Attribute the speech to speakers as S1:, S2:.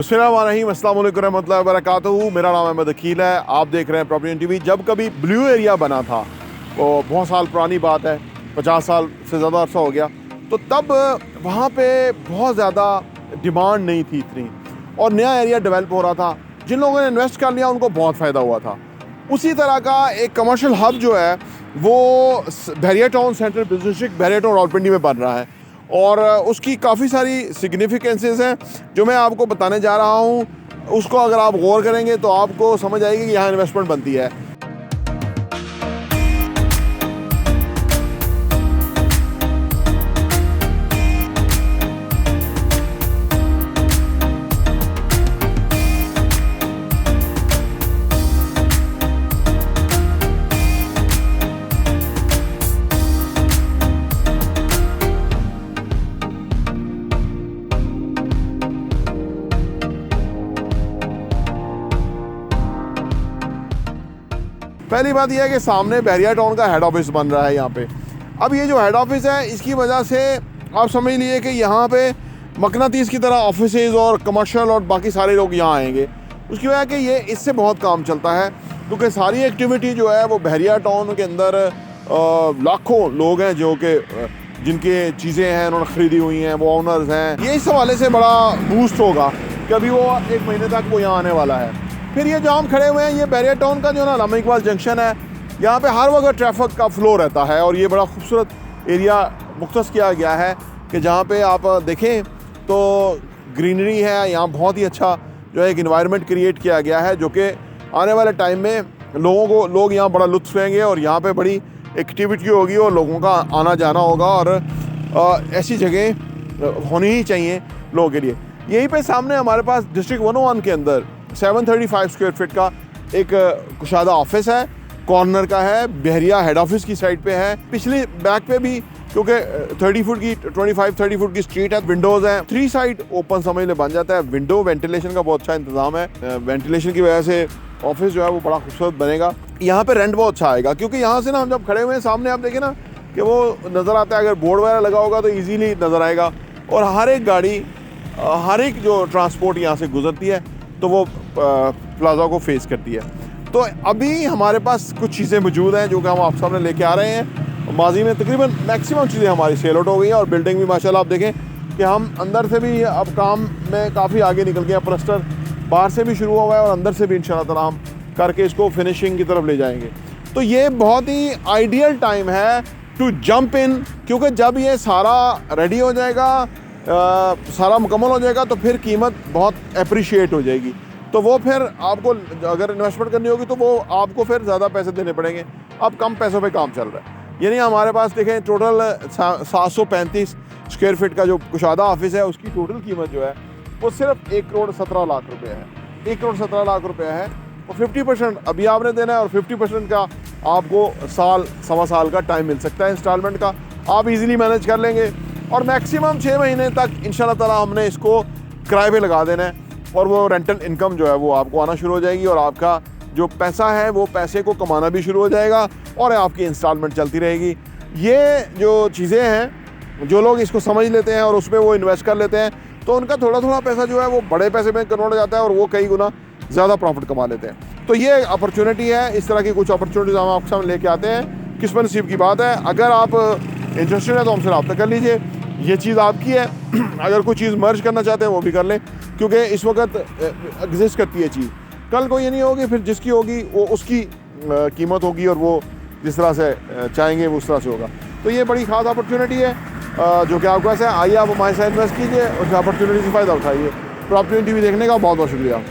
S1: अस्सलाम वालेकुम रहमतुल्लाहि व बरकातहू। मेरा नाम अहमद अकील है। आप देख रहे हैं प्रॉपर्टी टीवी। जब कभी ब्लू एरिया बना था, वो बहुत साल पुरानी बात है, 50 साल से ज़्यादा अर्सा हो गया, तो तब वहाँ पे बहुत ज़्यादा डिमांड नहीं थी इतनी, और नया एरिया डेवलप हो रहा था। जिन लोगों ने इन्वेस्ट कर लिया उनको बहुत फ़ायदा हुआ था। उसी तरह का एक कमर्शियल हब जो है वो बहरिया टाउन सेंट्रल बिजनेस डिस्ट्रिक्ट बहरिया टाउन रावलपिंडी में बन रहा है, और उसकी काफ़ी सारी सिग्निफिकेंसेस हैं जो मैं आपको बताने जा रहा हूँ। उसको अगर आप गौर करेंगे तो आपको समझ आएगी कि यहाँ इन्वेस्टमेंट बनती है। पहली बात यह है कि सामने बहरिया टाउन का हेड ऑफिस बन रहा है यहाँ पे। अब ये जो हेड ऑफिस है, इसकी वजह से आप समझ लीजिए कि यहाँ पे मकनातीस की तरह ऑफिसेज और कमर्शियल और बाकी सारे लोग यहाँ आएंगे। उसकी वजह कि ये इससे बहुत काम चलता है, क्योंकि सारी एक्टिविटी जो है वो बहरिया टाउन के अंदर लाखों लोग हैं जो कि जिनके चीज़ें हैं उन्होंने ख़रीदी हुई हैं, वो ओनर्स हैं। ये इस हवाले से बड़ा बूस्ट होगा कि अभी वो 1 महीने तक वो यहाँ आने वाला है। फिर ये जो हम खड़े हुए हैं, ये बहरिया टाउन का जो ना अल्लामा इकबाल जंक्शन है, यहाँ पे हर वक्त ट्रैफिक का फ़्लो रहता है, और ये बड़ा खूबसूरत एरिया मुख्तस किया गया है कि जहाँ पे आप देखें तो ग्रीनरी है। यहाँ बहुत ही अच्छा जो है एक इन्वायरमेंट क्रिएट किया गया है, जो कि आने वाले टाइम में लोग यहाँ बड़ा लुत्फ़ लेंगे, और यहाँ पे बड़ी एक्टिविटी होगी और लोगों का आना जाना होगा, और ऐसी जगह होनी ही चाहिए लोगों के लिए। यहीं पे सामने हमारे पास डिस्ट्रिक्ट 101 के अंदर 735 स्क्वायर फीट का एक कुशादा ऑफिस है, कॉर्नर का है, बहरिया हेड ऑफिस की साइड पे है। पिछली बैक पे भी, क्योंकि 30 फुट की 25-30 फुट की स्ट्रीट है, विंडोज़ हैं, 3 साइड ओपन समझ ले बन जाता है। विंडो वेंटिलेशन का बहुत अच्छा इंतजाम है। वेंटिलेशन की वजह से ऑफिस जो है वो बड़ा खूबसूरत बनेगा। यहाँ पे रेंट बहुत अच्छा आएगा, क्योंकि यहाँ से ना हम जब खड़े हुए हैं सामने, आप देखें ना कि वो नज़र आता है। अगर बोर्ड वगैरह लगा होगा तो ईजीली नज़र आएगा, और हर एक गाड़ी, हर एक जो ट्रांसपोर्ट यहाँ से गुजरती है तो वो प्लाजा को फेस करती है। तो अभी हमारे पास कुछ चीज़ें मौजूद हैं जो कि हम आप सामने लेके आ रहे हैं। माजी में तकरीबन मैक्सिमम चीज़ें हमारी सेल आउट हो गई हैं, और बिल्डिंग भी माशाल्लाह आप देखें कि हम अंदर से भी अब काम में काफ़ी आगे निकल गए हैं। प्लास्टर बाहर से भी शुरू हुआ है, और अंदर से भी इंशाल्लाह ताला हम करके इसको फिनिशिंग की तरफ ले जाएंगे। तो ये बहुत ही आइडियल टाइम है टू जंप इन, क्योंकि जब ये सारा रेडी हो जाएगा, सारा मुकम्मल हो जाएगा, तो फिर कीमत बहुत अप्रिशिएट हो जाएगी। तो वो फिर आपको अगर इन्वेस्टमेंट करनी होगी तो वो आपको फिर ज़्यादा पैसे देने पड़ेंगे। अब कम पैसों पे काम चल रहा है। यानी हमारे पास देखें टोटल 735 स्क्वायर फीट का जो कुशादा ऑफिस है, उसकी टोटल कीमत जो है वो सिर्फ 1,17,00,000 रुपये है। 1,17,00,000 रुपये है, और 50% अभी आपने देना है, और 50% का आपको साल सवा साल का टाइम मिल सकता है इंस्टॉलमेंट का। आप इजीली मैनेज कर लेंगे, और मैक्सिमम 6 महीने तक इंशाल्लाह ताला हमने इसको किराए पे लगा देना है, और वो रेंटल इनकम जो है वो आपको आना शुरू हो जाएगी, और आपका जो पैसा है वो पैसे को कमाना भी शुरू हो जाएगा, और आपकी इंस्टॉलमेंट चलती रहेगी। ये जो चीज़ें हैं, जो लोग इसको समझ लेते हैं और उसमें वो इन्वेस्ट कर लेते हैं, तो उनका थोड़ा थोड़ा पैसा जो है वो बड़े पैसे में कन्वर्ट हो जाता है, और वो कई गुना ज़्यादा प्रॉफिट कमा लेते हैं। तो ये अपॉर्चुनिटी है। इस तरह की कुछ अपॉर्चुनिटीज़ हम आपके सामने लेके आते हैं। किस्मत नसीब की बात है। अगर आप इंटरेस्टेड है तो हमसे रब्ता कर लीजिए। ये चीज़ आपकी है। अगर कोई चीज़ मर्ज करना चाहते हैं वो भी कर लें, क्योंकि इस वक्त एग्जिस्ट करती है चीज़। कल को ये नहीं होगी, फिर जिसकी होगी वो उसकी कीमत होगी, और वो जिस तरह से चाहेंगे वो उस तरह से होगा। तो ये बड़ी ख़ास अपॉर्चुनिटी है जो कि आपके पास है। आइए आप हमारे साथ इन्वेस्ट कीजिए, उस अपॉर्चुनिटी से फ़ायदा उठाइए। प्रॉपर्टी टीवी देखने का बहुत बहुत शुक्रिया।